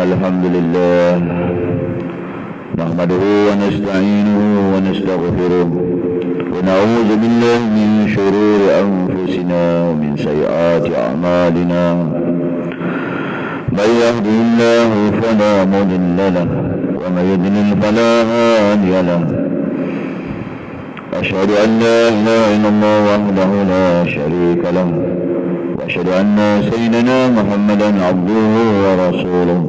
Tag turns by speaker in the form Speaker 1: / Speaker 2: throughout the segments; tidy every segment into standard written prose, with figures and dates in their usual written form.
Speaker 1: الحمد لله نحمده ونستعينه ونستغفره ونعوذ بالله من شرور أنفسنا ومن سيئات أعمالنا من يهده الله فلا مضل له ومن يضلل فلا هادي له أشهد أن لا إله إلا الله وحده لا شريك له وأشهد أن سيدنا محمدا عبده ورسوله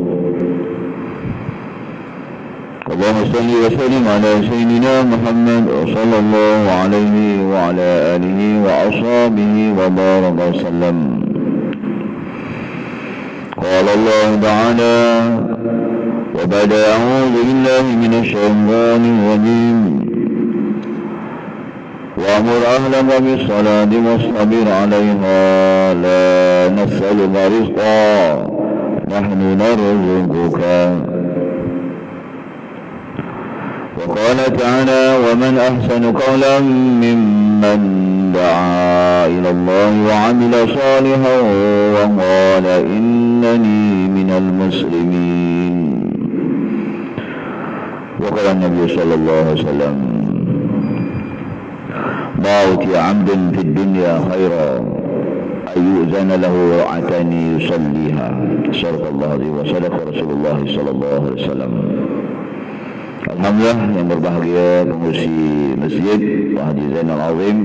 Speaker 1: اللهم صل وسلم على سيدنا محمد وصلى الله عليه وعلى آله وأصحابه وبارك وسلم قال الله تعالى وبعد أعوذ بالله من الشيطان الرجيم وأمر أهلك بالصلاة واصطبر عليها لا نسألك رزقا نحن نرزقك وقال تعالى ومن أحسن قولا ممن دعا إلى الله وعمل صالحا وقال إنني من المسلمين وقال النبي صلى الله عليه وسلم ما أوتي عبد في الدنيا خيرا أن يؤذن له ركعتين يصليها صدق الله العظيم وصدق رسول الله صلى الله عليه وسلم. Alhamdulillah yang berbahagia pengurusi masjid Pak Haji Zainal Azim,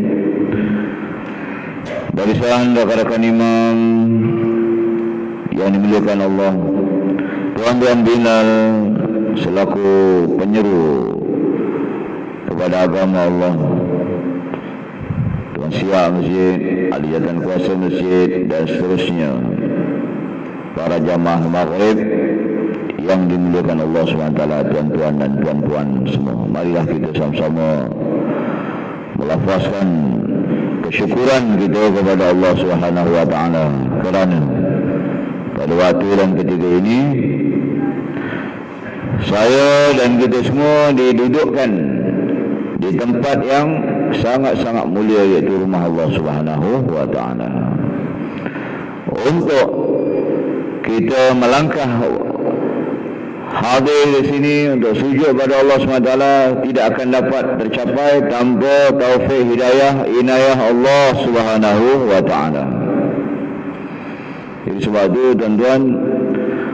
Speaker 1: barisan rakan-rakan imam yang dimuliakan Allah, Tuan-Tuan Bilal selaku penyeru kepada agama Allah, Tuan Siap Masjid, ahli jawatan kuasa masjid dan seterusnya, para jamaah maghrib yang dimuliakan Allah SWT, tuan-tuan dan puan-puan semua. Marilah kita sama-sama melafazkan kesyukuran kita kepada Allah SWT kerana pada waktu dan ketika ini saya dan kita semua didudukkan di tempat yang sangat-sangat mulia, iaitu rumah Allah SWT, untuk kita melangkah hadir di sini untuk sujud pada Allah SWT tidak akan dapat tercapai tanpa taufik hidayah inayah Allah SWT. Jadi sebab itu tuan-tuan,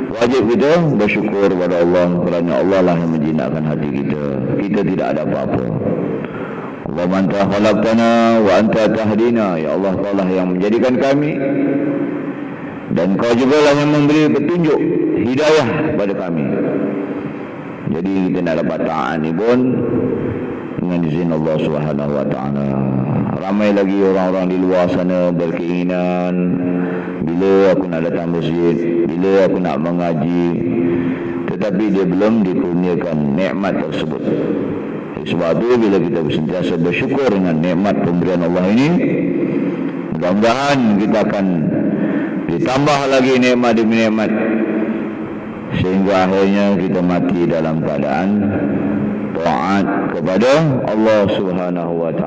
Speaker 1: wajib kita bersyukur kepada Allah kerana Allah lah yang menjinakkan hati kita. Kita tidak ada apa-apa. Allahumma anta khalaqtana wa anta tahdina, ya Allah, Kau lah yang menjadikan kami dan Kau juga lah yang memberi petunjuk hidayah pada kami. Jadi kita nak dapat taat ni pun dengan izin Allah SWT. Ramai lagi orang-orang di luar sana berkeinginan, bila aku nak datang masjid, bila aku nak mengaji, tetapi dia belum dikurniakan nikmat tersebut. Sebab itu bila kita sentiasa bersyukur dengan nikmat pemberian Allah ini, mudah-mudahan kita akan ditambah lagi nikmat demi nikmat, sehingga akhirnya kita mati dalam keadaan taat kepada Allah SWT.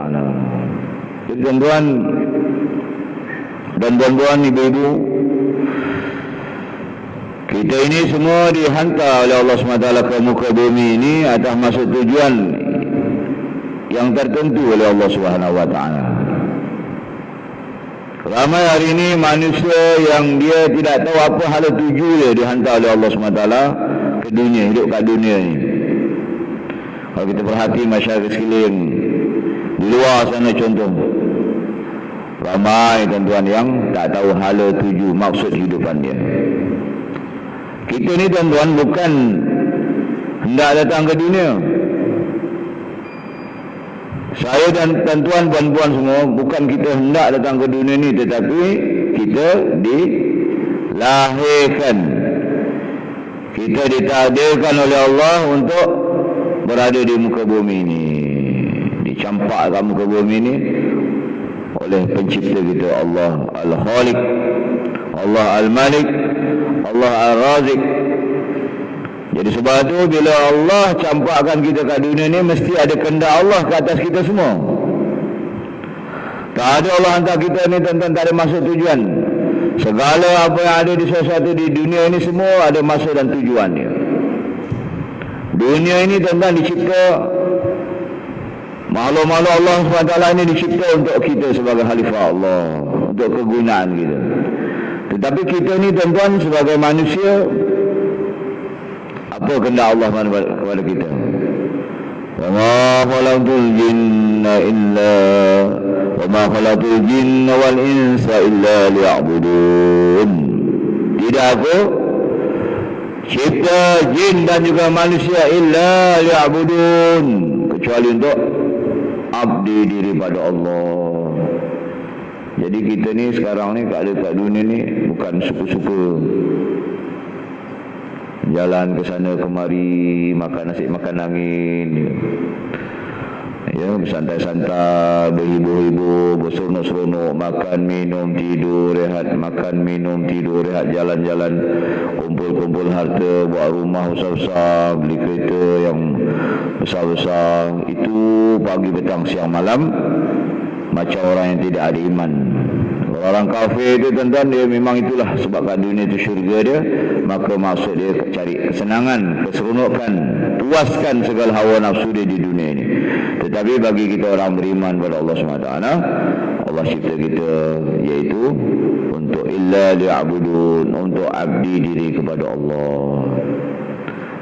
Speaker 1: Jadi tuan-tuan dan puan-puan, ibu-ibu, kita ini semua dihantar oleh Allah SWT ke muka bumi ini atas maksud tujuan yang tertentu oleh Allah SWT. Ramai hari ini manusia yang dia tidak tahu apa hala tuju dia dihantar oleh Allah SWT ke dunia, hidup kat dunia ni. Kalau kita perhati masyarakat sekeliling di luar sana contoh, ramai tuan-tuan yang tak tahu hala tuju maksud hidupan dia. Kita ni tuan-tuan bukan hendak datang ke dunia. Saya dan tuan-tuan, puan-puan semua, bukan kita hendak datang ke dunia ni, tetapi kita dilahirkan. Kita ditakdirkan oleh Allah untuk berada di muka bumi ini, dicampakkan muka bumi ini oleh pencipta kita, Allah Al-Khaliq, Allah Al-Malik, Allah Al-Razik. Jadi sebab itu bila Allah campakkan kita kat dunia ni, mesti ada kehendak Allah ke atas kita semua. Tak ada Allah hantar kita ni tuan-tuan tak ada maksud tujuan. Segala apa yang ada di sesuatu di dunia ini semua ada masa dan tujuannya. Dunia ini tuan-tuan dicipta, makhluk-makhluk Allah SWT ini dicipta untuk kita sebagai khalifah Allah, untuk kegunaan kita. Tetapi kita ni tuan-tuan sebagai manusia, apa kehendak Allah kepada kita? وَمَا خَلَقْتُ الْجِنَّ وَالْإِنسَ إِلَّا لِيَعْبُدُونَ. Tidak aku cipta jin dan juga manusia illa liya'budun, kecuali untuk abdi diri pada Allah. Jadi kita ni sekarang ni kat dunia ni bukan suka-suka jalan ke sana kemari, makan nasi makan angin, ya, bersantai-santai, berhibur-hibur, berseronok-seronok, makan minum tidur rehat, makan minum tidur rehat, jalan-jalan, kumpul-kumpul harta, buat rumah besar-besar, beli kereta yang besar-besar. Itu pagi, petang, siang, malam, macam orang yang tidak ada iman. Orang kafir itu tuan-tuan, dia memang itulah sebab kat dunia itu syurga dia, maka maksud dia cari kesenangan, keseronokan, puaskan segala hawa nafsu dia di dunia ini. Tetapi bagi kita orang beriman pada Allah SWT, Allah cipta kita iaitu untuk illa liya'budun, untuk abdi diri kepada Allah.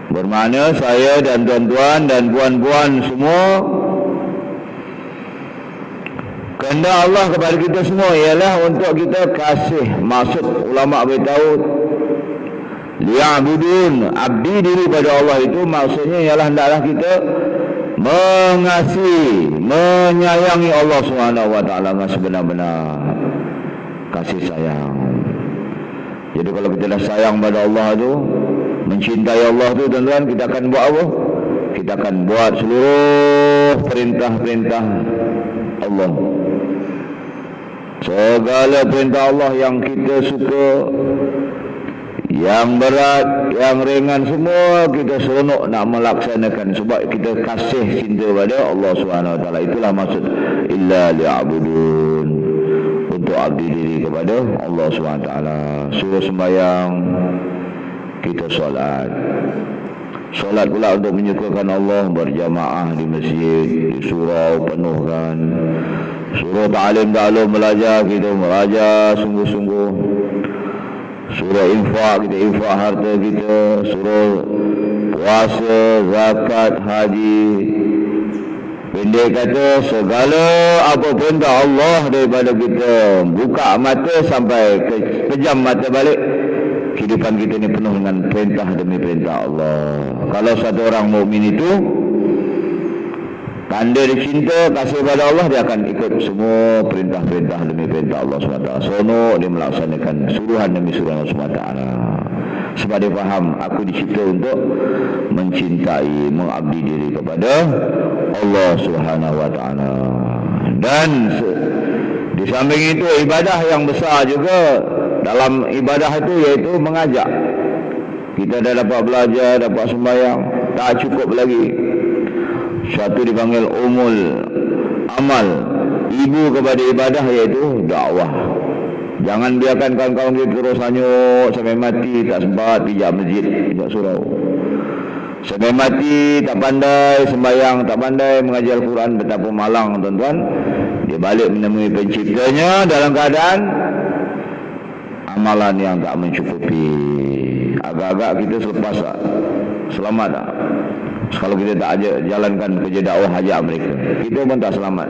Speaker 1: Bermakna saya dan tuan-tuan dan puan-puan semua, kehendak Allah kepada kita semua ialah untuk kita kasih. Maksud ulama beritahu liya'budun, abdi diri pada Allah itu maksudnya ialah hendaklah kita mengasihi, menyayangi Allah SWT dengan sebenar-benar kasih sayang. Jadi kalau kita dah sayang pada Allah tu, mencintai Allah tu tuan-tuan, kita akan buat apa? Kita akan buat seluruh perintah-perintah Allah. Segala perintah Allah yang kita suka, yang berat, yang ringan, semua kita seronok nak melaksanakan sebab kita kasih cinta pada Allah SWT. Itulah maksud illa liya'budun, untuk abdi diri kepada Allah SWT. Suruh sembahyang, kita solat. Solat pula untuk menyukakan Allah, berjamaah di masjid, di surau penuhkan. Suruh ta'lim belajar, kita belajar sungguh-sungguh. Suruh infak, kita infak harta kita. Suruh puasa, zakat, haji. Pendek kata, segala apa perintah Allah daripada kita, buka mata sampai pejam mata balik, kehidupan kita ni penuh dengan perintah demi perintah Allah. Kalau satu orang mukmin itu tanda dia cinta, kasih pada Allah, dia akan ikut semua perintah-perintah demi perintah Allah SWT. Seronok dia melaksanakan suruhan demi suruhan Allah SWT. Sebab dia faham, aku dicipta untuk mencintai, mengabdi diri kepada Allah SWT. Dan di samping itu, ibadah yang besar juga dalam ibadah itu iaitu mengajak. Kita dah dapat belajar, dapat sembahyang, tak cukup lagi. Satu dipanggil umul amal, ibu kepada ibadah, iaitu dakwah. Jangan biarkan kawan-kawan kita terus hanyut sampai mati, tak sempat pijak masjid, pijak surau. Sampai mati tak pandai sembahyang, tak pandai mengajar Al-Quran, betapa malang tuan-tuan. Dia balik menemui penciptanya dalam keadaan amalan yang tak mencukupi. Agak-agak kita selepas tak? Selamat tak? Kalau kita tak jalankan kerja dakwah hajat mereka, kita pun tak selamat.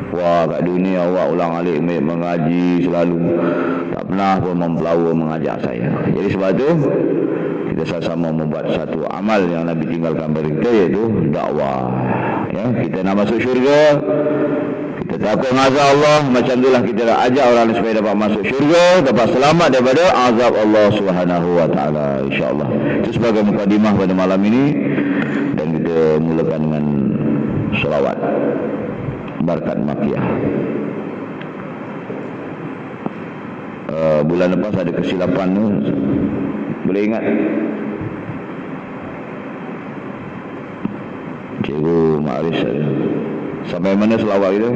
Speaker 1: Wah, kat dunia awak ulang-alik mengaji selalu, tak pernah pun mempelawa mengajak saya. Jadi sebab itu kita sama-sama membuat satu amal yang Nabi tinggalkan bagi kita, iaitu dakwah. Ya, kita nak masuk syurga, kita takut azab Allah, macam itulah kita nak ajak orang supaya dapat masuk syurga, dapat selamat daripada azab Allah Subhanahu wa taala, insya-Allah. Itu sebagai mukadimah pada malam ini, dan kita mulakan dengan selawat Barakat Makiyah. Bulan lepas ada kesilapan tu, boleh ingat? Cikgu Ma'aris sampai mana selawat itu?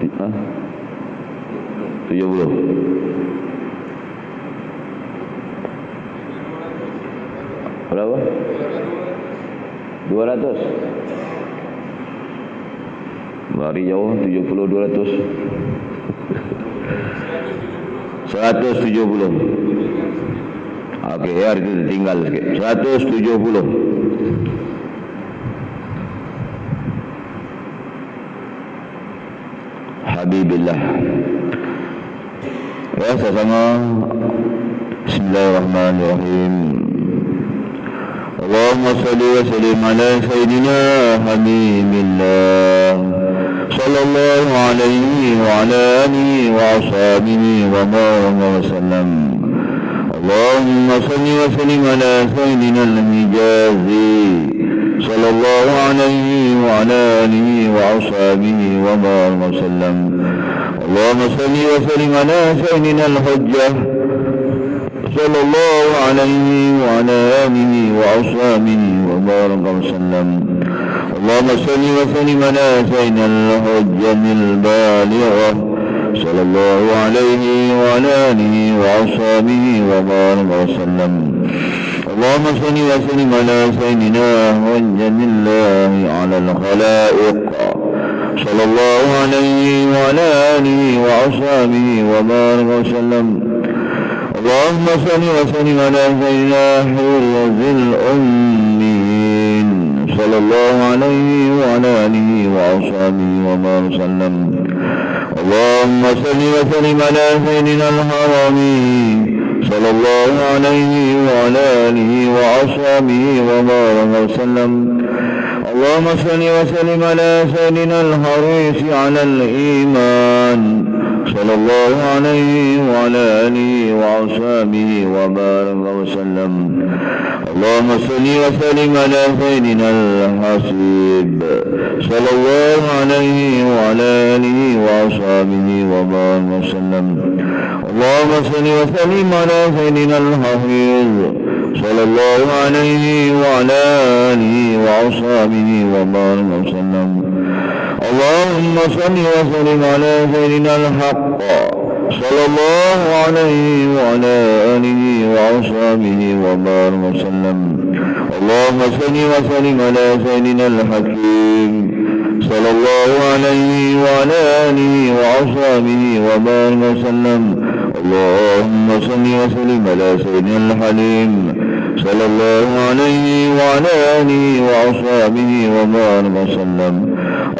Speaker 1: 70. Berapa? 200. Lari jauh 70 200. 170. Okey, hari itu tinggal sikit. 170. Habibillah. Ya, sama-sama. Bismillahirrahmanirrahim. Allahumma salli wa sallim ala Sayyidina Habibillah sallallahu alaihi wa ala alihi wa ashabihi wa baraka wa sallam. Allahumma salli wa sallim ala Sayyidina al-Hijazi sallallahu alaihi wa ala alihi wa ashabihi wa baraka wa sallam. Allahumma salli wa sallim ala Sayyidina al-Hujjah صلى الله عليه وعلى آله وأصحابه وبارك وسلم. اللهم صل وسلم على سيدنا الحجة البالغة صلى الله عليه وعلى آله وأصحابه وبارك وسلم. اللهم صل وسلم على سيدنا حجة الله على الخلائق صلى الله عليه وعلى آله وأصحابه وبارك وسلم. اللهم صل وسلم على سيدنا حرز الأمين صلى الله عليه وعلى آله وأصحابه وبارك وسلم. اللهم صل وسلم على سيدنا الحرمي صلى الله عليه وعلى آله وأصحابه وبارك وسلم. اللهم صل وسلم على سيدنا الحريص على الإيمان صلى الله عليه وعلى آله وأصحابه وبارك وسلم. اللهم صل وسلم على سيدنا الحسيب صلى الله عليه وعلى آله وأصحابه وبارك وسلم. اللهم صل وسلم على سيدنا الحفيظ صلى الله عليه وعلى آله وأصحابه وبارك وسلم. اللهم صل وسلم على سيدنا الحق صلى الله عليه وعلى آله وأصحابه وبارك وسلم. اللهم صل وسلم على سيدنا الحكيم صلى الله عليه وعلى آله وأصحابه وبارك وسلم. اللهم صل وسلم على سيدنا الحليم صلى الله عليه وعلى آله وأصحابه وبارك وسلم.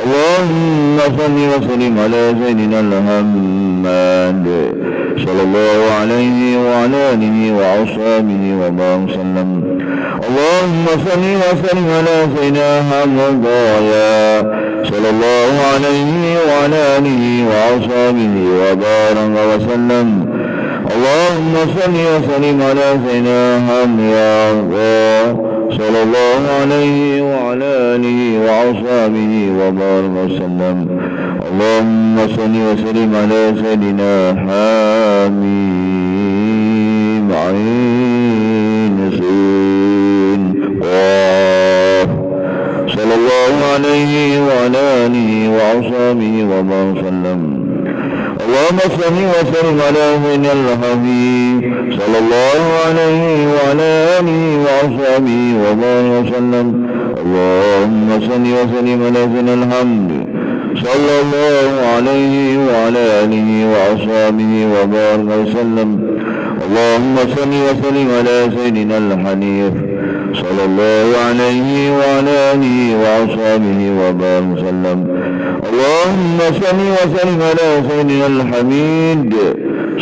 Speaker 1: اللهم صل وسلم على سيدنا الحماد صلى الله عليه وعلى آله وأصحابه وبارك وسلم. اللهم صل وسلم على سيدنا حمدايا صلى الله عليه وعلى آله وأصحابه وبارك وسلم. اللهم صل وسلم على سيدنا حمدايا صلى الله عليه وعلى آله وأصحابه وبارك وسلم. اللهم صل وسلم على سيدنا حميم عين سين قاف صلى الله عليه وعلى آله وأصحابه وبارك وسلم. اللهم صل وسلم على سيدنا الحبيب صلى الله عليه وعلى آله وأصحابه وبارك وسلم. اللهم صل وسلم على سيدنا الحمد صلى الله عليه وعلى آله وأصحابه وبارك وسلم. اللهم صل وسلم على سيدنا الحنيف صلى الله عليه وعلى آله وأصحابه وبارك وسلم. اللهم صل وسلم على سيدنا الحميد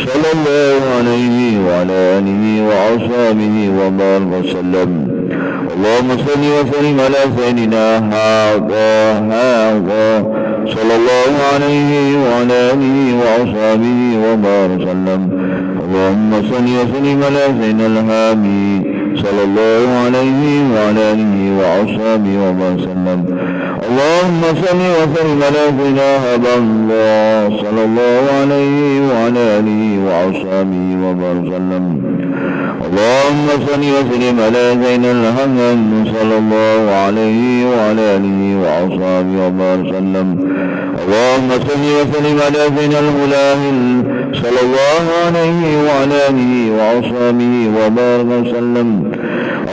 Speaker 1: صلى الله عليه وعلى آله وأصحابه وبارك وسلم. اللهم صل وسلم على سيدنا هذا صلى الله عليه وعلى آله وأصحابه وبارك وسلم. اللهم صل وسلم على سيدنا الحامي صلى الله عليه وعلى آله وأصحابه وبارك وسلم. اللهم صل وسلم على سيدنا أبا الله صلى الله عليه وعلى آله وأصحابه وبارك وسلم. اللهم صل وسلم على زين الهمم صلى الله عليه وعلى آله وأصحابه وسلم. اللهم صل وسلم على زين الهلال صلى الله عليه وعلى آله وأصحابه وبارك وسلم.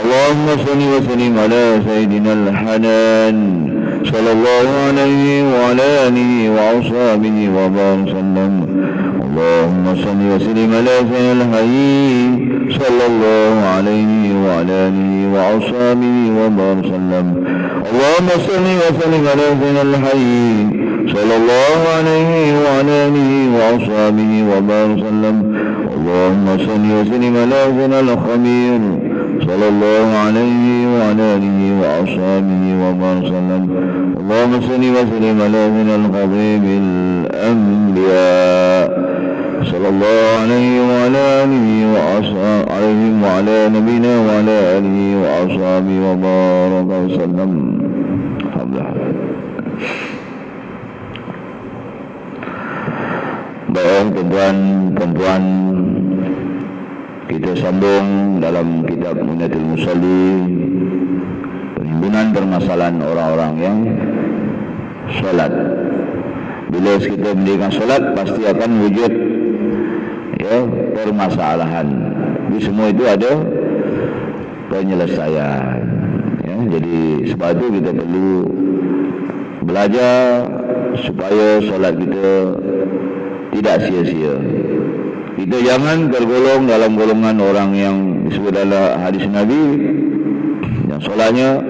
Speaker 1: اللهم صل وسلم على سيدنا الحنان صلى الله عليه وعلى آله وأصحابه وبارك وسلم. اللهم صل وسلم على سيدنا الحي صلى الله عليه وعلى آله وأصحابه وبارك وسلم. اللهم صل وسلم على سيدنا الحي صلى الله عليه وعلى آله وأصحابه وبارك وسلم. اللهم صل وسلم على سيدنا الخبير صلى الله عليه وعلى آله وأصحابه وبارك وسلم. اللهم صل وسلم على سيدنا الخطيب الأنبياء صلى الله عليه وعلى آله وأصحابه وعلى نبينا وعلى آله وأصحابه وبارك وسلم. Alhamdulillah. Baik tuan-tuan, kita sambung dalam kitab Munatul Musalli, penimbunan permasalahan orang-orang yang solat. Bila kita mendirikan solat, pasti akan wujud permasalahan. Jadi semua itu ada penyelesaian. Jadi sebab itu kita perlu belajar supaya solat kita tidak sia-sia. Kita jangan tergolong dalam golongan orang yang disebut dalam hadis Nabi yang solatnya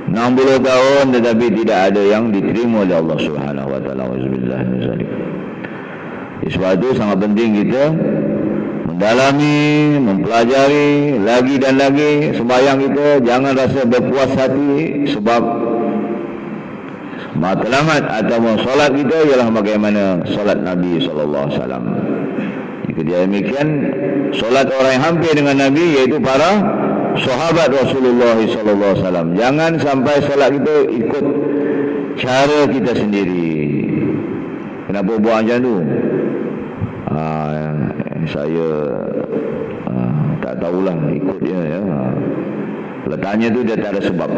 Speaker 1: 60 tahun tetapi tidak ada yang diterima oleh Allah Subhanahu wa taala. Auzubillah min zalik. Sebab itu sangat penting kita mendalami, mempelajari lagi dan lagi sembahyang kita. Jangan rasa berpuas hati sebab matlamat ataupun solat kita ialah bagaimana solat Nabi SAW. Jika dia demikian, solat orang yang hampir dengan Nabi iaitu para sahabat Rasulullah SAW. Jangan sampai solat kita ikut cara kita sendiri. Kenapa buat macam tu? Saya tak tahulah, ikut dia ya. Kalau tanya tu dia tak ada sebab.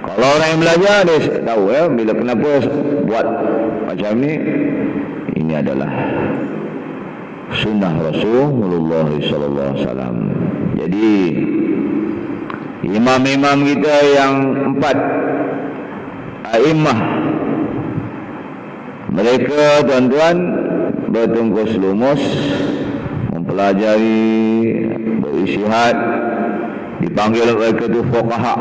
Speaker 1: Kalau orang yang belajar dia tahu ya, bila kenapa buat macam ni. Ini adalah sunnah Rasulullah SAW. Jadi imam-imam kita yang 4 a'immah, mereka tuan-tuan bertungkus lumus mempelajari, beristihad, dipanggil mereka itu fuqaha.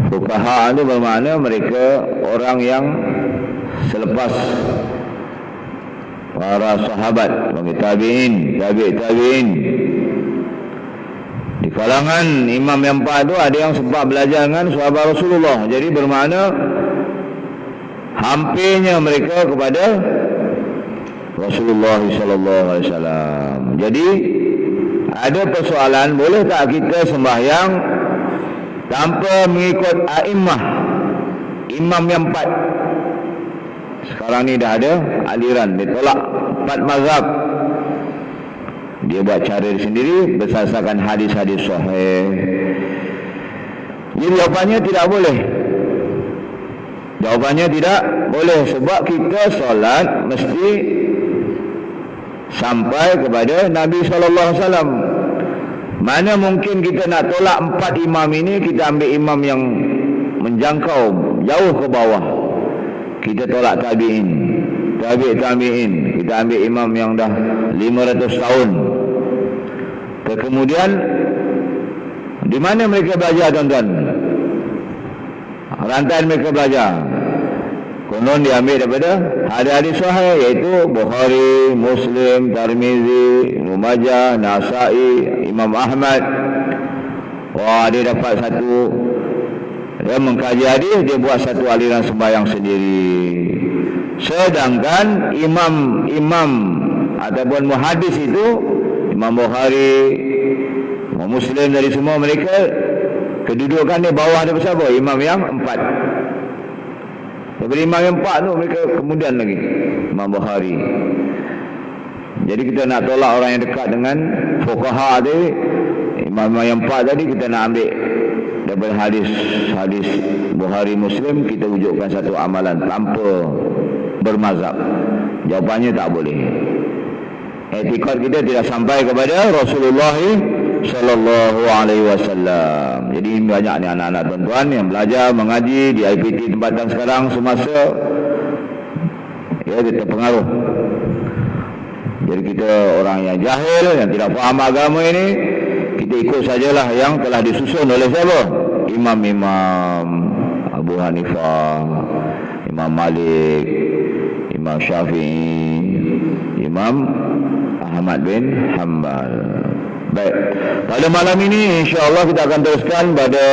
Speaker 1: Fuqaha itu bermakna mereka orang yang selepas para sahabat, tabi'in, tabi'in. Di kalangan imam yang 4 itu ada yang sempat belajar dengan sahabat Rasulullah. Jadi bermakna hampirnya mereka kepada Rasulullah SAW. Jadi ada persoalan, boleh tak kita sembahyang tanpa mengikut a'immah, imam yang 4? Sekarang ni dah ada aliran, dia tolak 4 mazhab. Dia buat cara dia sendiri berdasarkan hadis-hadis sahih. Jadi jawapannya tidak boleh. Jawapannya tidak boleh sebab kita solat mesti sampai kepada Nabi SAW. Mana mungkin kita nak tolak 4 imam ini, kita ambil imam yang menjangkau jauh ke bawah. Kita tolak tabi'in, tabi'in. Kita ambil imam yang dah 500 tahun. Kemudian di mana mereka belajar tuan-tuan? Rantai mereka belajar konon diambil daripada hadis-hadis sahih, iaitu Bukhari, Muslim, Tirmizi, Ibnu Majah, Nasa'i, Imam Ahmad. Wah, dia dapat satu, dia mengkaji hadis, dia buat satu aliran sembahyang sendiri. Sedangkan imam ataupun muhadis itu, Imam Bukhari, Imam Muslim, dari semua mereka kedudukan dia bawah daripada siapa? Imam yang 4. Daripada imam yang 4 tu mereka kemudian lagi Imam Bukhari. Jadi kita nak tolak orang yang dekat dengan fuqaha tadi, imam yang 4 tadi, kita nak ambil daripada hadis Bukhari Muslim, kita wujudkan satu amalan tanpa bermazhab. Jawapannya tak boleh. Etikad kita tidak sampai kepada Rasulullah sallallahu alaihi wasallam. Jadi banyak ni anak-anak tuan-tuan yang belajar mengaji di IPT tempatan sekarang semasa dia terpengaruh. Jadi kita orang yang jahil, yang tidak faham agama ini, kita ikut sajalah yang telah disusun oleh siapa? Imam-imam Abu Hanifah, Imam Malik, Imam Syafi'i, Imam Ahmad bin Hanbal. Baik, pada malam ini insya-Allah kita akan teruskan pada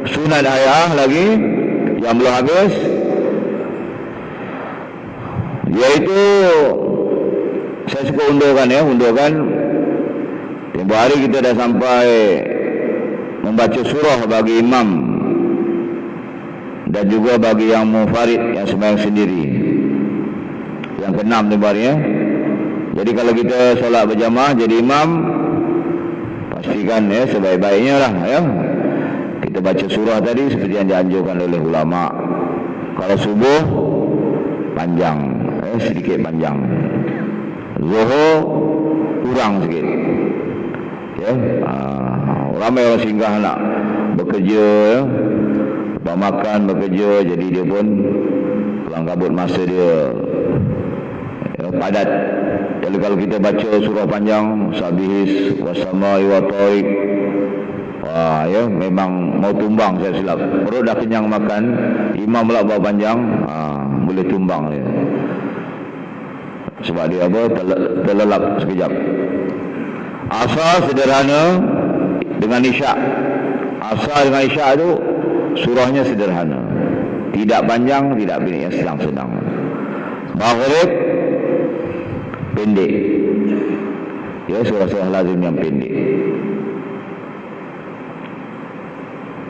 Speaker 1: sunat ayah lagi yang belum habis, iaitu saya suka undurkan tempoh hari kita dah sampai membaca surah bagi imam dan juga bagi yang munfarid, yang sembahyang sendiri, yang ke-6 tempoh hari ya. Jadi kalau kita solat berjamaah jadi imam, pastikan ya sebaik-baiknya lah ya, kita baca surah tadi seperti yang dianjurkan oleh ulama. Kalau subuh panjang, sedikit panjang. Zuhur kurang sikit ya. Ramai orang singgah nak bekerja ya, makan bekerja, jadi dia pun kelang kabut masa dia ya, padat. Jadi kalau kita baca surah panjang, Sabihis wasamai wa tariq, wah ya, memang mau tumbang saya silap. Perut dah kenyang makan, imam pula bawa panjang, boleh tumbang dia. Sebab dia apa? Terlelap sekejap. Asar sederhana dengan isyak. Asar dengan isyak itu surahnya sederhana, tidak panjang, tidak pendek, yang sedang-sedang. Maghrib pendek ya, surah-surah lazim yang pendek.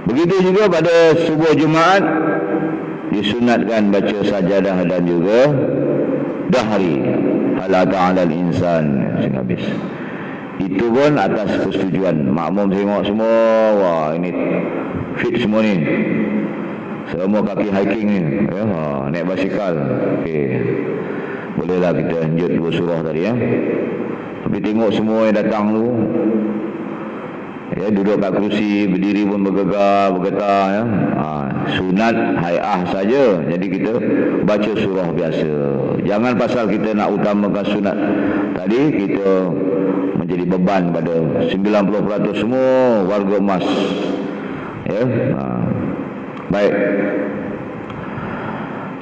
Speaker 1: Begitu juga pada subuh Jumaat disunatkan baca sajadah dan juga dahri, ala ta'ala al-insan, sehingga habis. Itu pun atas persetujuan makmum. Tengok semua, wah ini fit semua ni, semua kaki hiking ni ya, naik basikal, okey, bolehlah kita lanjut 2 surah tadi ya. Tapi tengok semua yang datang tu ya, duduk kat kerusi, berdiri pun bergetar ya. Sunat hai'ah saja. Jadi kita baca surah biasa. Jangan pasal kita nak utamakan sunat tadi, kita menjadi beban pada 90% semua warga emas ya. Baik.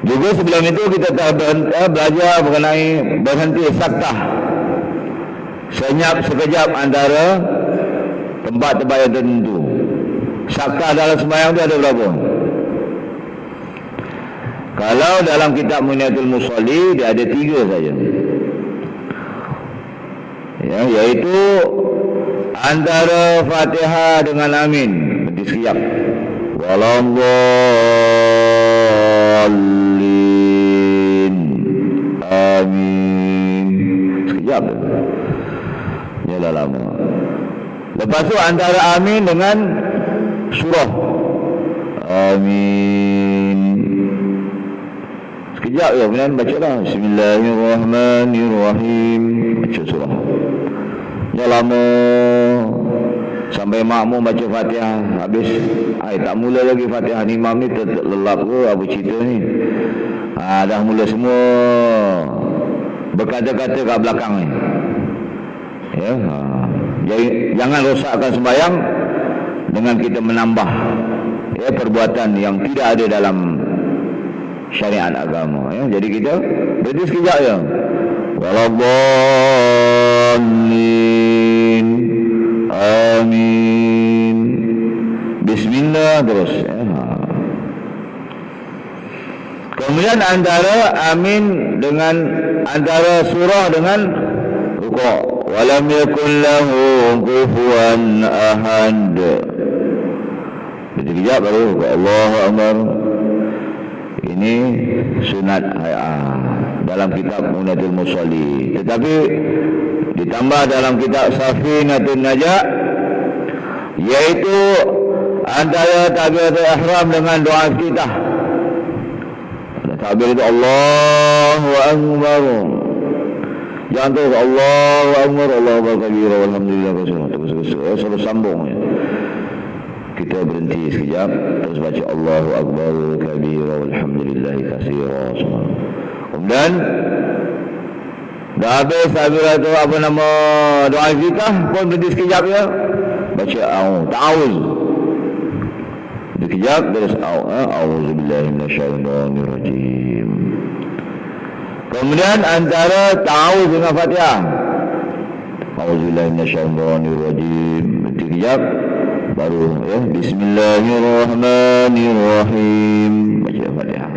Speaker 1: Juga sebelum itu kita belajar mengenai berhenti saktah, senyap sekejap antara tempat-tempat yang tertentu. Saktah dalam sembahyang itu ada berapa? Kalau dalam kitab Muniatul Musalli dia ada 3 saja ya, iaitu antara Fatihah dengan amin berhenti sekejap, walallin, amin, sekejap ya, dah lama. Lepas tu antara amin dengan surah, amin, sekejap ya, kemudian baca lah Bismillahirrahmanirrahim, baca surah. Ya lama sampai makmum baca Fatihah habis. Tak mula lagi Fatihah ni, imam ni terlelap ke apa cerita ni. Dah mula semua berkata-kata kat belakang ni ya. Jadi jangan rosakkan sembahyang dengan kita menambah ya perbuatan yang tidak ada dalam syariat agama ya. Jadi kita berhenti sekejap ya, walallin, amin, bismillah terus ya. Kemudian antara amin dengan antara surah dengan rukuk, walam yakul lahu kufuwan ahad. Jadi kejap baru Allahu Akbar. Ini sunat hai'ah. dalam kitab Munatul Musalli. Tetapi ditambah dalam kitab Safinatun Najah, yaitu antara takbiratul ihram dengan doa iftitah. Takbir itu Allahu Akbar. Jangan terus Allahu Akbar, Allahu Akbar kabira, walhamdulillah katsira. Terus sambung ya. Kita berhenti sekejap, terus baca Allahu Akbar kabira, walhamdulillah katsira. Kemudian dah habis takbiratul apa nama doa iftitah pun berhenti sekejap ya. Baca ta'awuz. Sekejap terus a'udzubillahi minasyaitonirrajim. Kemudian antara ta'awuz dengan Fatihah, a'udzubillahi minasyaitonirrajim. Sekejap baru ya, bismillahirrahmanirrahim, baca Fatihah.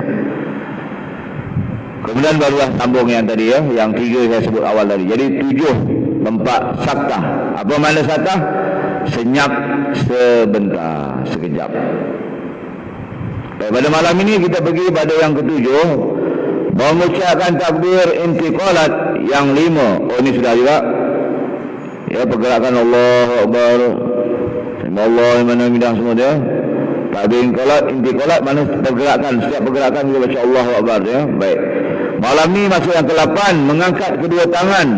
Speaker 1: Kemudian barulah sambung yang tadi ya, yang 3 saya sebut awal tadi. Jadi 7 tempat saktah. Apa makna saktah? Senyap sebentar, sekejap. Pada malam ini kita pergi pada yang ke-7, mengucapkan takbir intiqalat yang 5. Oh, ini sudah juga. Ya, pergerakan Allahu Akbar. Allah liman hamidah semua dia. Takbir intiqalat mana pergerakan, setiap pergerakan kita baca Allahu Akbar ya. Baik. Malam ni masuk yang ke-8, mengangkat kedua tangan.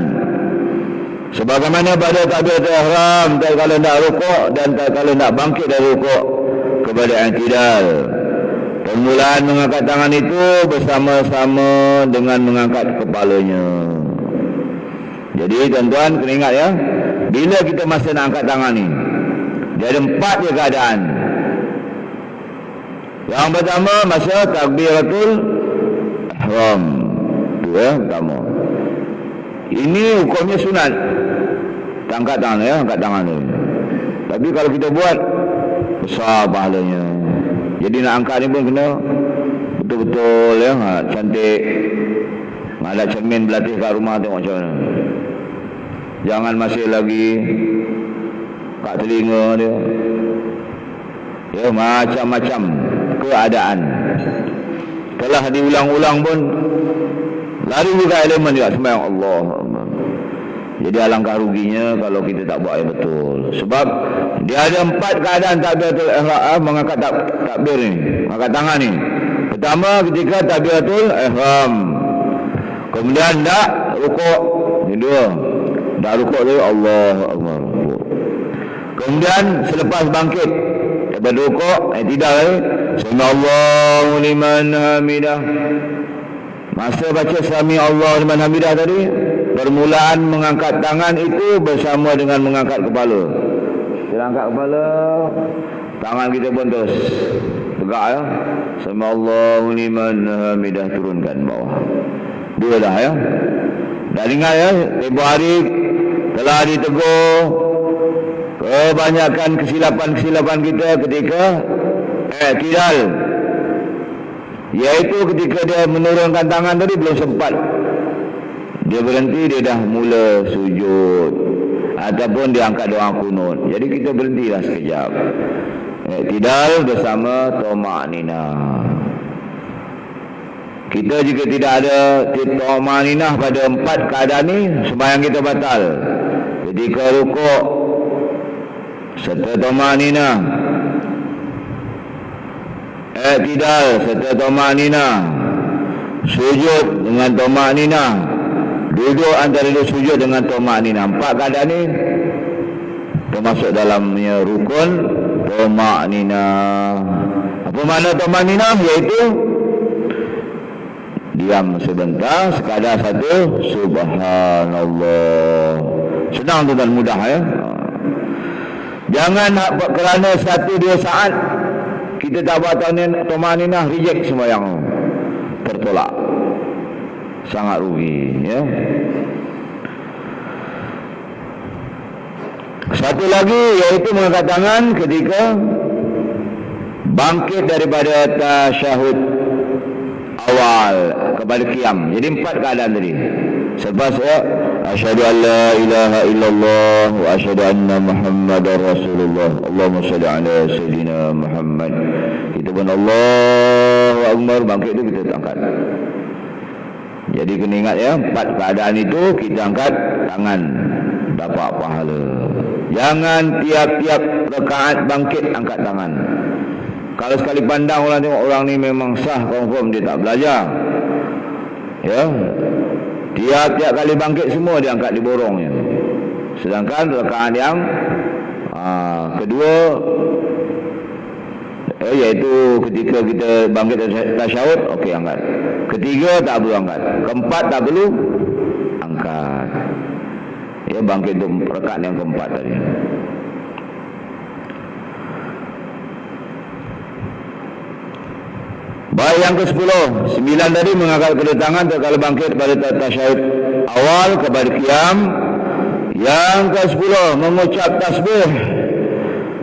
Speaker 1: Sebagaimana pada takbiratul ihram, tak kala nak rukuk dan tak kala nak bangkit dari rukuk kepada i'tidal. Permulaan mengangkat tangan itu bersama-sama dengan mengangkat kepalanya. Jadi tuan-tuan kena ingat ya, bila kita masa nak angkat tangan ni, dia ada 4 je keadaan. Yang pertama masa takbiratul ihram. Tu ya, pertama. Ini hukumnya sunat. Angkat tangan ya, angkat tangan tu. Tapi kalau kita buat, besar pahalanya. Jadi nak angkat ni pun kena betul-betul ya, cantik. Ada cermin berlatih kat rumah tengok macam mana. Jangan masih lagi kat telinga dia. Ya, macam-macam keadaan. Telah diulang-ulang pun lari juga elemen juga sembahyang Allah. Jadi alangkah ruginya kalau kita tak buat yang betul. Sebab dia ada 4 keadaan takbiratul ihram, mengangkat takbir ni, mengangkat tangan ni. Pertama ketika takbiratul ihram. Kemudian dak rukuk. Ini 2. Dak rukuk tu Allahu Akbar. Kemudian selepas bangkit daripada rukuk, tidak Sami'allahu liman hamidah. Masa baca Sami Allah liman hamidah tadi, permulaan mengangkat tangan itu bersama dengan mengangkat kepala. Kita angkat kepala, tangan kita pun terus tegak ya. Sami Allahu liman hamidah, turunkan bawah. 2 dah ya. Dan ingat ya, tempoh hari telah ditegur kebanyakan kesilapan-kesilapan kita ketika i'tidal. Iaitu ketika dia menurunkan tangan tadi belum sempat. Dia berhenti, dia dah mula sujud. Ataupun dia angkat doa kunut. Jadi kita berhentilah sekejap. I'tidal bersama tuma'ninah. Kita jika tidak ada tuma'ninah pada 4 keadaan ni, sembahyang kita batal. Ketika rukuk serta tuma'ninah, i'tidal serta tuma'ninah, sujud dengan tuma'ninah, duduk antara dua sujud dengan tuma'ninah. 4 keadaan ni termasuk dalamnya rukun tuma'ninah. Apa makna tuma'ninah? Iaitu diam sebentar, sekadar satu subhanallah. Senang tu dan mudah ya. Jangan kerana 1-2 saat kita tak buat tuma'ninah, reject sembahyang, tertolak, sangat rugi ya. Satu lagi iaitu mengangkat tangan ketika bangkit daripada tasyahud awal kepada qiyam. Jadi 4 keadaan tadi. Selepas asyhadu an la ilaha illallah wa asyhadu anna muhammadar rasulullah. Allahumma shalli ala sayyidina Muhammad. Kita pun Allahu Akbar, bangkit tu kita angkat. Jadi kena ingat ya, 4 keadaan itu kita angkat tangan dapat pahala. Jangan tiap-tiap rakaat bangkit angkat tangan. Kalau sekali pandang orang tengok orang ni memang sah, confirm dia tak belajar. Ya. Tiap-tiap kali bangkit semua dia angkat di borongnya. Sedangkan rakaat yang kedua, iaitu ketika kita bangkit tasyahud, okey angkat. Ketiga tak perlu angkat. Keempat tak perlu angkat. Ya, bangkit untuk rakaat yang keempat tadi. Baik, yang ke-10, 9 tadi mengangkat kedua tangan kalau bangkit pada tasyahud awal kepada qiyam. Yang ke-10 mengucap tasbih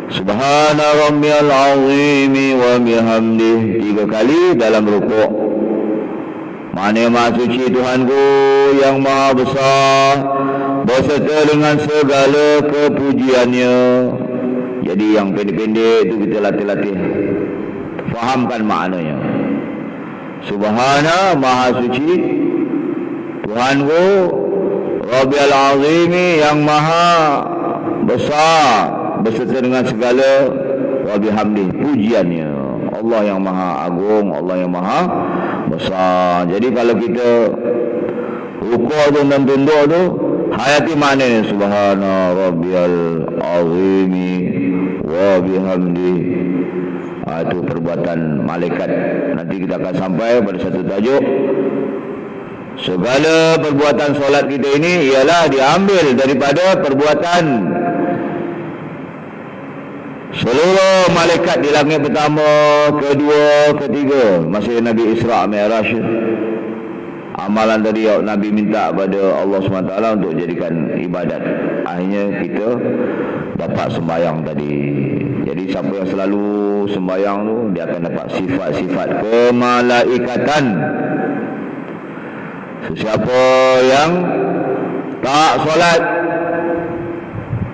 Speaker 1: Subhana rabbiyal azim wa bihamdih 3 kali dalam rukuk. Mana Maha Suci Tuhanku yang Maha Besar beserta dengan segala kepujiannya. Jadi yang pendek-pendek itu kita latih-latih fahamkan maknanya. Subhana, Maha Suci Tuhanku, Rabbiyal Azimi, yang Maha Besar beserta dengan segala wa bihamdi, pujiannya. Allah yang Maha Agung, Allah yang Maha Besar. Jadi kalau kita rukuk tu dan tunduk tu, hayati maknanya Subhana Rabbiyal Azimi wa bihamdi. Itu perbuatan malaikat. Nanti kita akan sampai pada satu tajuk. Segala perbuatan solat kita ini ialah diambil daripada perbuatan seluruh malaikat di langit pertama, kedua, ketiga. Masa Nabi Isra' Mi'raj, amalan tadi Nabi minta pada Allah SWT untuk jadikan ibadat. Akhirnya kita dapat sembahyang tadi. Jadi siapa yang selalu sembahyang tu, dia akan dapat sifat-sifat kemalaikatan. Sesiapa yang tak solat,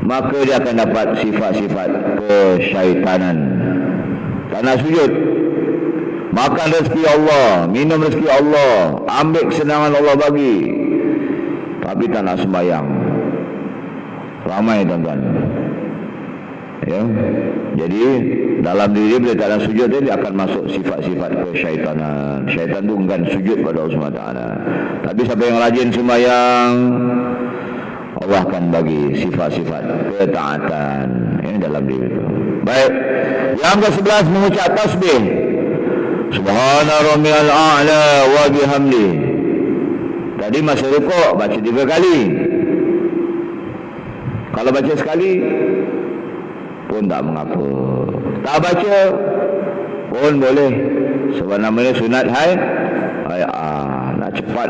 Speaker 1: maka dia akan dapat sifat-sifat kesyaitanan. Tak nak sujud, makan rezeki Allah, minum rezeki Allah, ambil kesenangan Allah bagi, tapi tak nak sembahyang. Ramai tuan-tuan. Ya. Jadi dalam diri bila tak ada sujud dia akan masuk sifat-sifat kesyaitanan. Syaitan tu enggan sujud pada Allah SWT. Tapi siapa yang rajin sembahyang, Allah akan bagi sifat-sifat ketaatan dalam diri itu. Baik. Yang ke-11 mengucap tasbih Subhana rabbiyal a'la wa bihamdi. Tadi masa rukuk baca 3 kali. Kalau baca sekali pun tak mengapa. Tak baca pun boleh. Sebab namanya sunat nak cepat.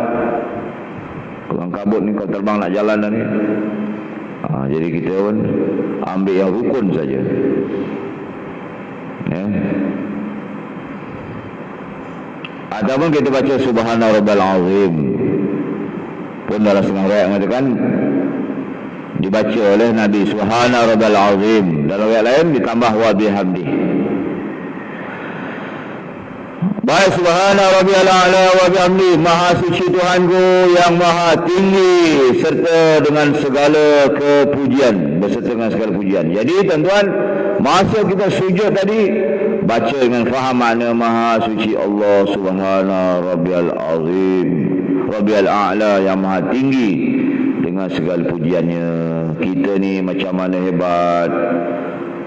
Speaker 1: Kelang kabut ni, kau terbang nak jalan dah ni. Jadi kita pun ambil yang rukun saja. Ya. Ataupun kita baca Subhana Rabbal Azim. Pun dalam setengah riwayat mengatakan dibaca oleh Nabi Subhana Rabbal Azim. Dalam riwayat lain ditambah wa bihamdi. Baik, Subhana Rabbiyal A'la wa bihamdi, Maha Suci Tuhanku yang Maha Tinggi serta dengan segala kepujian, beserta dengan segala pujian. Jadi tuan-tuan, masa kita sujud tadi baca dengan faham makna Maha Suci Allah Subhana Rabbiyal Azim, Rabbiyal A'la yang Maha Tinggi dengan segala pujiannya. Kita ni macam mana hebat,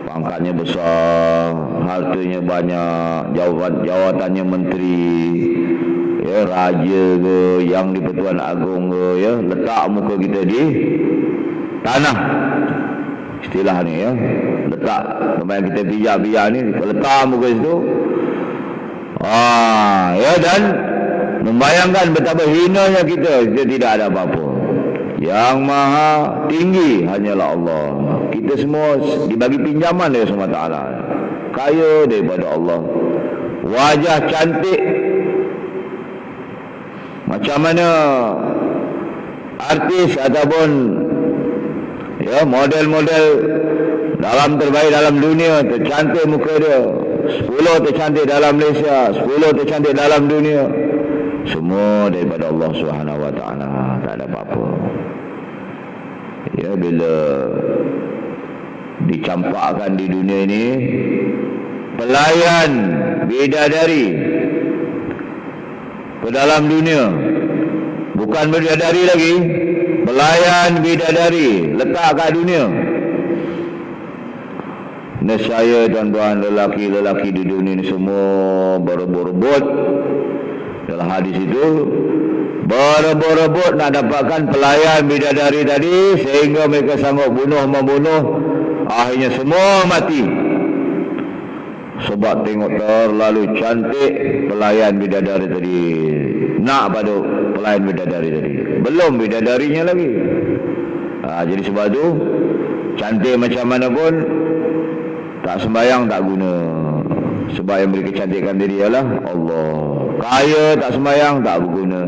Speaker 1: pangkatnya besar, hartanya banyak, jawatannya menteri, ya, raja ke, yang di Pertuan Agong ke, ya, letak muka kita di tanah, istilah ni, ya, letak tempat yang kita pijak-pijak ni, letak muka situ, ya, dan membayangkan betapa hinanya kita tidak ada apa-apa. Yang Maha Tinggi hanyalah Allah. Kita semua dibagi pinjaman dari SWT, kaya daripada Allah. Wajah cantik, macam mana artis ataupun ya model-model dalam terbaik dalam dunia, tercantik muka dia, 10 tercantik dalam Malaysia, 10 tercantik dalam dunia. Semua daripada Allah Subhanahu Wa Taala, tak ada apa-apa. Ya, bila dicampakkan di dunia ini pelayan bidadari ke dalam dunia, bukan bidadari lagi, pelayan bidadari letak kat dunia. Nescaya tuan-tuan, lelaki-lelaki di dunia ini semua berebut-rebut. Dalam hadis itu, berebut-rebut nak dapatkan pelayan bidadari tadi, sehingga mereka sanggup membunuh, akhirnya semua mati. Sebab tengok terlalu cantik pelayan bidadari tadi. Nak pada pelayan bidadari tadi, belum bidadarinya lagi. Jadi sebab itu, cantik macam mana pun, tak sembahyang tak guna. Sebab yang beri kecantikan diri ialah Allah. Kaya tak sembahyang tak berguna.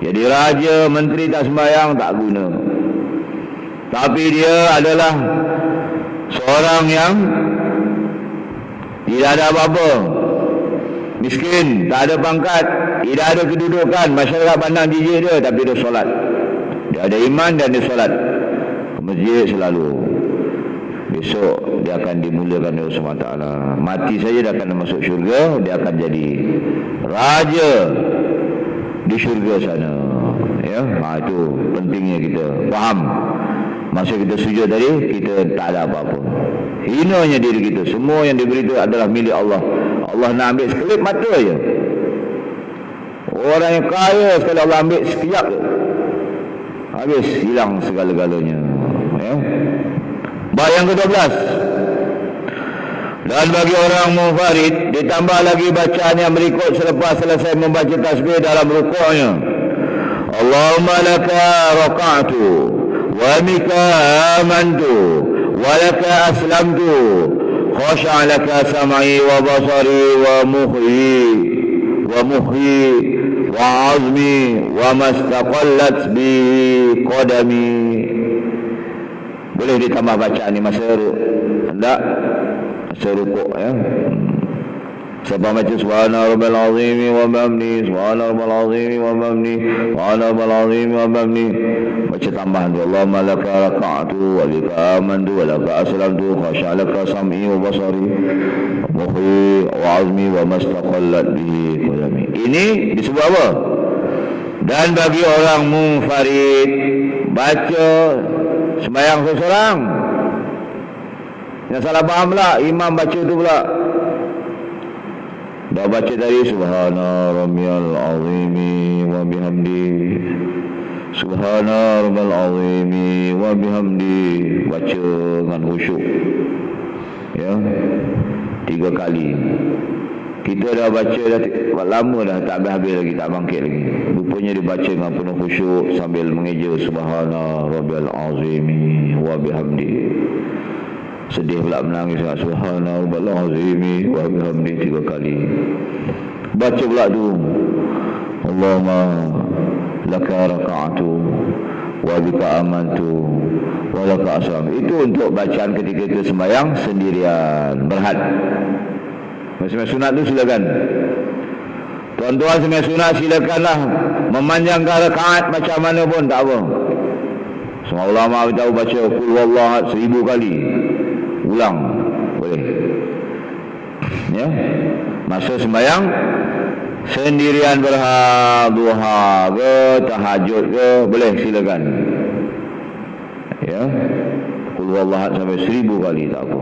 Speaker 1: Jadi raja, menteri tak sembahyang tak guna. Tapi dia adalah seorang yang tidak ada apa-apa, miskin, tak ada pangkat, tidak ada kedudukan, masyarakat pandang jijik dia, tapi dia solat. Dia ada iman dan dia solat ke masjid selalu. Besok dia akan dimulakan oleh Allah SWT. Mati saja dia akan masuk syurga. Dia akan jadi raja di syurga sana. Ya, itu pentingnya kita faham. Masa kita sujud tadi, kita tak ada apa-apa. Hinanya diri kita. Semua yang diberi itu adalah milik Allah. Allah nak ambil sekelip mata je. Orang yang kaya sekali Allah ambil sekejap je, habis, hilang segala-galanya. Ya. Bab yang ke-12. Dan bagi orang munfarid, ditambah lagi bacaan yang berikut selepas selesai membaca tasbih dalam rukuknya. Allahumma laka raka'tu wa bika amantu wa laka aslamtu khasha'a laka sam'i wa basari wa mukhi wa azmi wa mastaqallat bi qadami. Boleh ditambah bacaan ni masa hendak masa rukuk, ya. Sebab baca subhana rabbal azim wa bihamdi, subhana rabbal azim wa bihamdi, subhana rabbal azim wa bihamdi. Baca tambahan tu, Allahumma laka raka'tu wa bika amantu wa laka aslamtu khasha'a laka sam'i wa basari wa mukhi wa azmi wa mastaqallat bihi qadami. Ini disebut apa? Dan bagi orang munfarid, baca sembahyang seorang. Yang salah faham pula, imam baca tu pula. Dah baca tadi subhana rabbiyal azimi wa bihamdi, subhana rabbal azimi wa bihamdi. Baca dengan khusyuk, ya, 3 kali. Kita dah baca dah lama dah, tak habis lagi, tak bangkit lagi. Rupanya dibaca dengan penuh khusyuk sambil mengeja subhana rabbal azimi wa bihamdi. Sedih pula menangis, subhana rabbal azimi wa bihamdi 3 kali. Baca pula tu, Allahumma laka raka'tu wa bika amantu wa laka aslamtu. Itu untuk bacaan ketika kita sembahyang sendirian, berhad. Sembahyang sunat tu silakan. Tuan-tuan sembahyang sunat silakanlah memanjangkan rakaat macam mana pun tak apa. Semua ulama beritahu baca qul huwallahu 1000 kali. Ulang boleh. Ya. Masa sembahyang sendirian berhad, duha ke, tahajud ke, boleh silakan. Ya. Qul huwallahu sampai 1000 kali tak apa.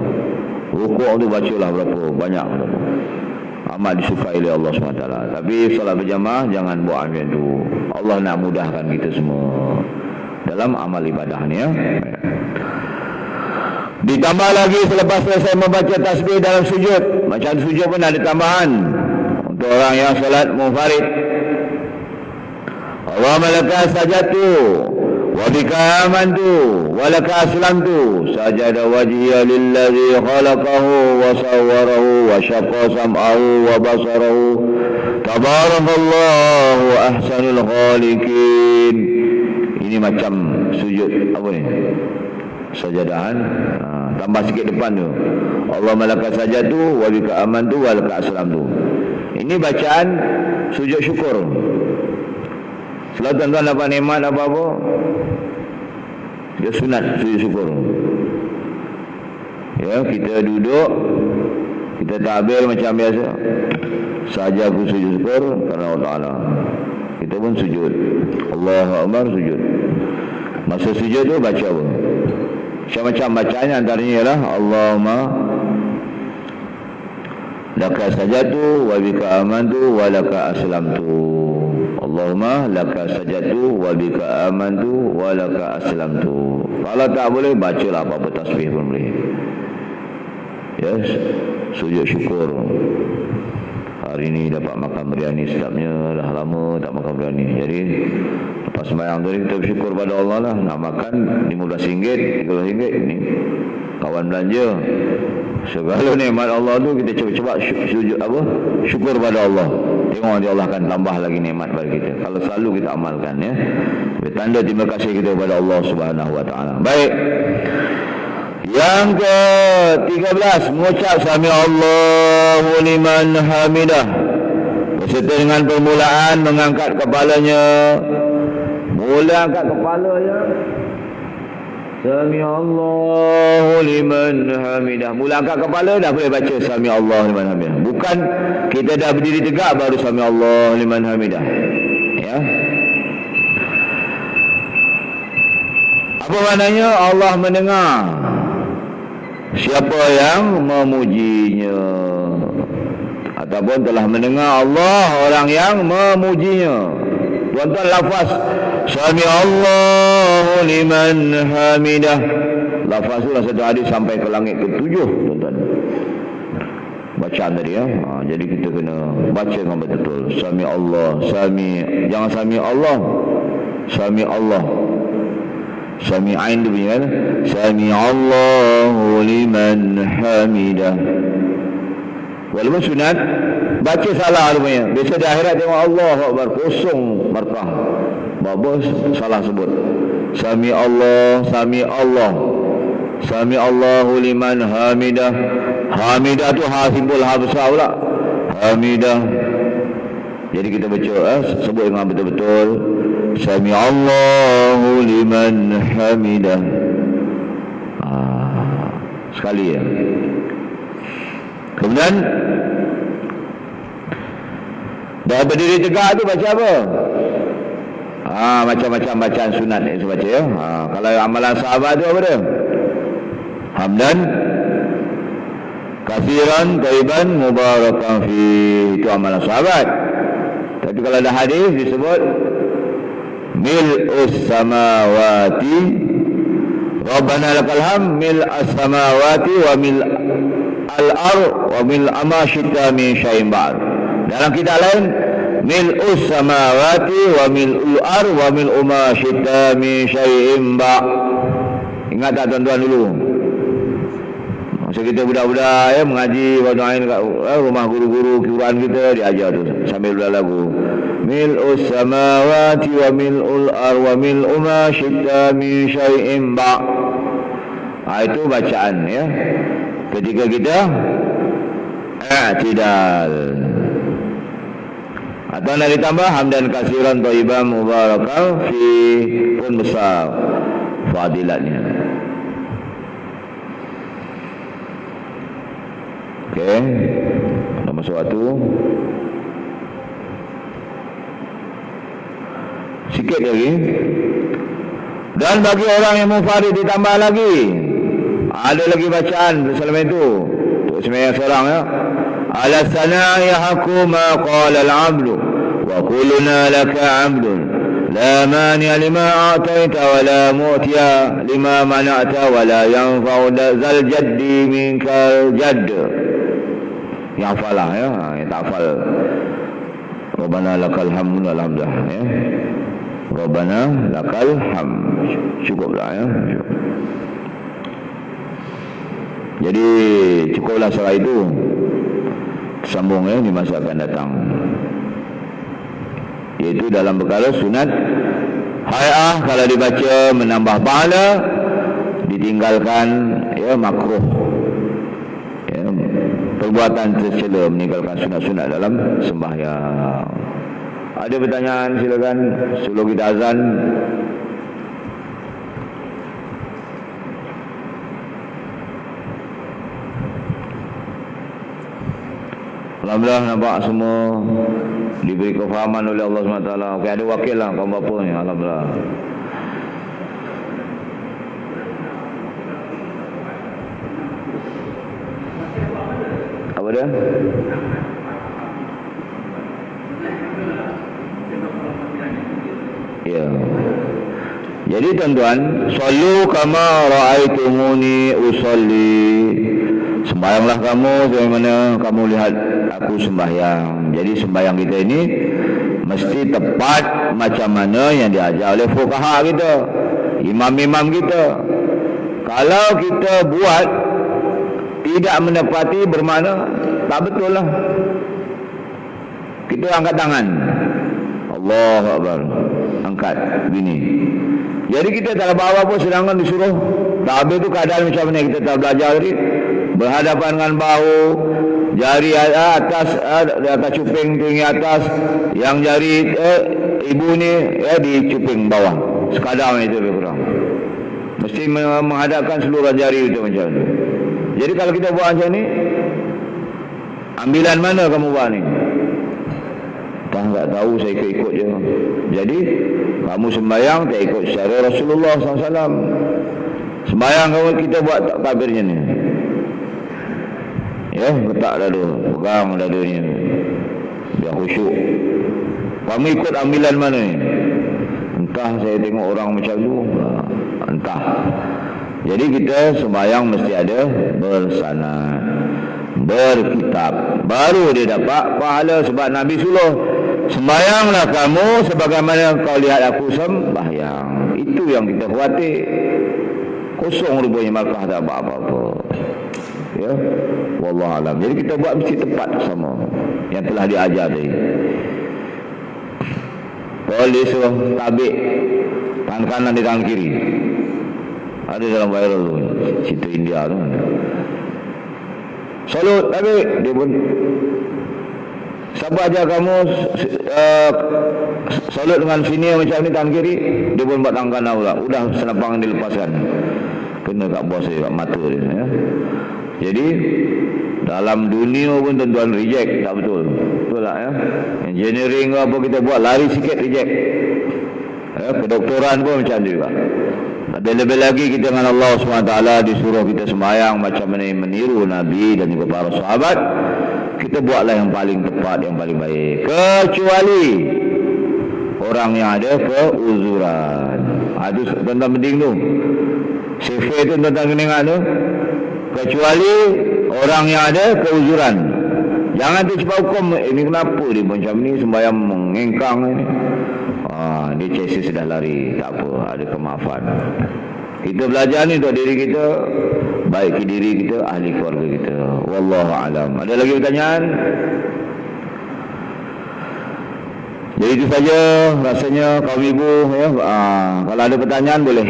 Speaker 1: Rukuk tu bacalah berapa banyak, amat disukai oleh Allah SWT. Tapi solat berjamaah jangan buat macam tu. Allah nak mudahkan kita semua dalam amal ibadah ni, ya. Ditambah lagi selepas selesai membaca tasbih dalam sujud. Macam sujud pun ada tambahan untuk orang yang solat munfarid. Allahumma laka sajadtu wa bika amantu wa laka aslamtu sajada wajhiya lillazi khalaqahu wa sawwarahu wa syaqqa sam'ahu wa basarahu tabarakallahu ahsanul khaliqin. Ini macam sujud apa ni? Sajadahan. Tambah sikit depan tu, Allahumma laka sajadtu wa bika amantu wa laka aslamtu. Ini bacaan sujud syukur. Selalu tuan-tuan dapat nikmat apa-apa, dia sunat sujud syukur. Ya, kita duduk, kita takbir macam biasa. Saja aku sujud syukur kerana Allah Ta'ala. Kita pun sujud. Allahu Akbar, sujud. Masa sujud tu baca apa? Macam-macam bacaannya, antaranya ialah Allahumma laka sajatu wa bika amantu wa laka aslamtu. Allahumma laka sajatu wa bika amantu wa laka aslamtu. Kalau tak boleh, bacalah apa-apa tasbih pun boleh. Yes, sujud syukur. Hari ini dapat makan biryani sedapnya, dah lama tak makan biryani. Jadi lepas sembahyang tadi kita bersyukur pada Allah lah. Nak makan RM15, RM30 ni kawan belanja. Segala nikmat Allah tu kita cepat-cepat sujud apa? Syukur pada Allah. Tengok nanti Allah akan tambah lagi nikmat pada kita kalau selalu kita amalkan, ya. Tanda terima kasih kita kepada Allah Subhanahu Wa Taala. Baik. Yang ke-13, mengucap sami Allahu liman hamidah beserta dengan permulaan mengangkat kepalanya. Mula angkat kepala, ya. Sami Allahu liman hamidah. Mula angkat kepala dah boleh baca sami Allahu liman hamidah. Bukan kita dah berdiri tegak baru sami Allahu liman hamidah. Ya. Apa maknanya? Allah mendengar siapa yang memujinya, ataupun telah mendengar Allah orang yang memujinya. Tuan-tuan, lafaz sami Allahu liman hamidah, lafaz itu satu hadis sampai ke langit ke-7, tuan-tuan. Bacaan tadi, ya. Jadi kita kena baca dengan betul. Sami Allah, jangan sami Allah, sami Allah. Sami ain tu punya, kan? Sami Allahu liman hamidah. Walaupun sunat, baca salah tu punya. Biasa di akhirat tengok Allah Akbar, kosong markah. Babos salah sebut. Sami Allah, sami Allah. Sami Allahu liman hamidah. Hamidah tu ha simbol ha besar pula. Hamidah. Jadi kita baca, sebut dengan betul-betul. Sami Allahu liman hamidah. Sekali, ya. Kemudian dah berdiri tegak tu baca apa? Macam-macam bacaan sunat yang saya baca, ya. Kalau amalan sahabat tu apa dia? Hamdan katsiran thayyiban mubarakan fi, itu amalan sahabat. Tapi kalau ada hadis disebut mil'us samawati Rabbana lakal ham mil'as samawati wa mil'al wa mil'ama syita min syai'in ba'd. Dalam kitab lain mil'us samawati wa mil'ul wa mil'uma syita min syai'in ba'd. Ingat tak tuan-tuan dulu? Masa kita budak-budak, ya, mengaji doain kat rumah guru-guru Quran kita, diajar tu sambil belajar lagu. Mil'us samawati wa mil'ul wa mil'u ma syi'ta min syai'in ba'. Itu bacaan, ya. Ketika kita i'tidal. Atau nak ditambah hamdan katsiran thayyiban mubarakan fi, pun besar fadilatnya. Okey. Nombor satu. Sikit lagi. Dan bagi orang yang munfarid ditambah lagi. Ada lagi bacaan selain itu. Untuk sembahyang seorang, ya. Ala sana'i haqqu ma qala al-'abdu wa kulluna laka 'abdun la mani'a lima a'taita wa la mu'tiya lima mana'ta wa la yanfa'u dzal jaddi minkal jadd. Yang hafalah, ya. Yang tak hafal Rabbana lakal hamd, alhamdulillah, ya. Rabbana lakal hamd, cukuplah, ya. Jadi cukuplah setelah itu sambung, ya, di masa akan datang, iaitu dalam perkara sunat hai'ah. Kalau dibaca menambah pahala, ditinggalkan, ya, makruh, ya. perbuatan tercela, meninggalkan sunat-sunat dalam sembahyang. Ada pertanyaan, silakan. Sebelum kita azan. Alhamdulillah, nampak semua diberi kefahaman oleh Allah SWT. Okey, ada wakil lah kaum bapa ni. Alhamdulillah. Apa dia? Ya. Jadi tuan-tuan, sallu kama ra'aitumuni usolli. Sembahyanglah kamu sebagaimana kamu lihat aku sembahyang. Jadi sembahyang kita ini mesti tepat macam mana yang diajar oleh fuqaha kita, imam-imam kita. Kalau kita buat tidak menepati, bermakna tak betul lah. Kita angkat tangan, Allahu Akbar, angkat begini. Jadi kita tak dapat apa-apa, sedangkan disuruh. Tak habis tu keadaan macam mana kita tak belajar tadi. Berhadapan dengan bahu, jari atas cuping tinggi atas, yang jari ibu ni di cuping bawah. Sekadar itu lebih kurang. Mesti menghadapkan seluruh jari itu macam tu. Jadi kalau kita buat macam ni, ambilan mana kamu buat ni? Tak tahu, saya ikut-ikut je. Jadi kamu sembahyang tak ikut secara Rasulullah SAW. Sembahyang kamu kita buat takbirnya ni. Ya, letak dadu, pegang dadu ni, biar khusyuk. Kamu ikut ambilan mana ni? Entah, saya tengok orang macam tu, entah. Jadi kita sembahyang mesti ada bersanad, berkitab, baru dia dapat pahala. Sebab Nabi suruh, sembahyanglah kamu sebagaimana kau lihat aku sembahyang. Itu yang kita khawatir. Kosong rupanya, Makkah tak apa-apa. Ya, wallahu alam. Jadi kita buat mesti tepat sama yang telah diajar tadi. Boleh suruh tabik tangan kanan di tangan kiri. Ada dalam viral tu, cerita India tu. Salut tabik, dia pun. Siapa ajar kamu salut dengan sini macam ni tangan kiri, dia pun buat tangan kanan pula. Udah senapang dilepaskan. Kena kat bos dia, kat mata dia, ya. Jadi dalam dunia pun tuan-tuan reject, tak betul. Betul tak, ya? Engineering apa kita buat, lari sikit reject. Ya, kedoktoran pun macam tu juga. Lebih-lebih lagi kita dengan Allah SWT disuruh kita sembahyang macam mana meniru Nabi dan juga para sahabat. Kita buatlah yang paling tepat, yang paling baik. Kecuali orang yang ada keuzuran. Itu tuan-tuan penting tu. Sifat tu tuan-tuan kena ingat tu. Kecuali orang yang ada keuzuran. Jangan tu cepat hukum, ini kenapa dia macam ni, sembahyang mengengkang ni. Dia chassis sudah lari, tak apa, ada kemaafan. Kita belajar ni untuk diri kita, baiki diri kita, ahli keluarga kita. Wallahu alam. Ada lagi pertanyaan? Jadi itu saja rasanya kaum ibu, ya. Kalau ada pertanyaan boleh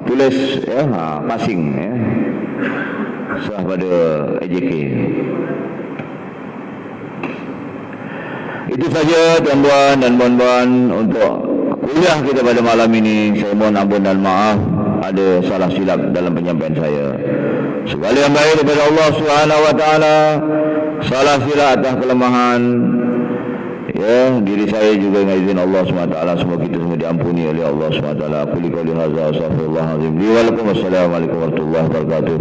Speaker 1: tulis, ya, passing, ya. Serah pada AJK. Itu saja tuan-tuan dan puan-puan untuk kuliah kita pada malam ini. Saya mohon ampun dan maaf ada salah silap dalam penyampaian saya. Segala yang baik daripada Allah Subhanahu wa taala, salah silap atas kelemahan ya diri saya juga dengan izin Allah Subhanahu wa taala, semoga kita semua diampuni oleh Allah Subhanahu wa taala. Qul qawli hadza astaghfirullah azim li wa lakum. Wassalamualaikum warahmatullahi wabarakatuh.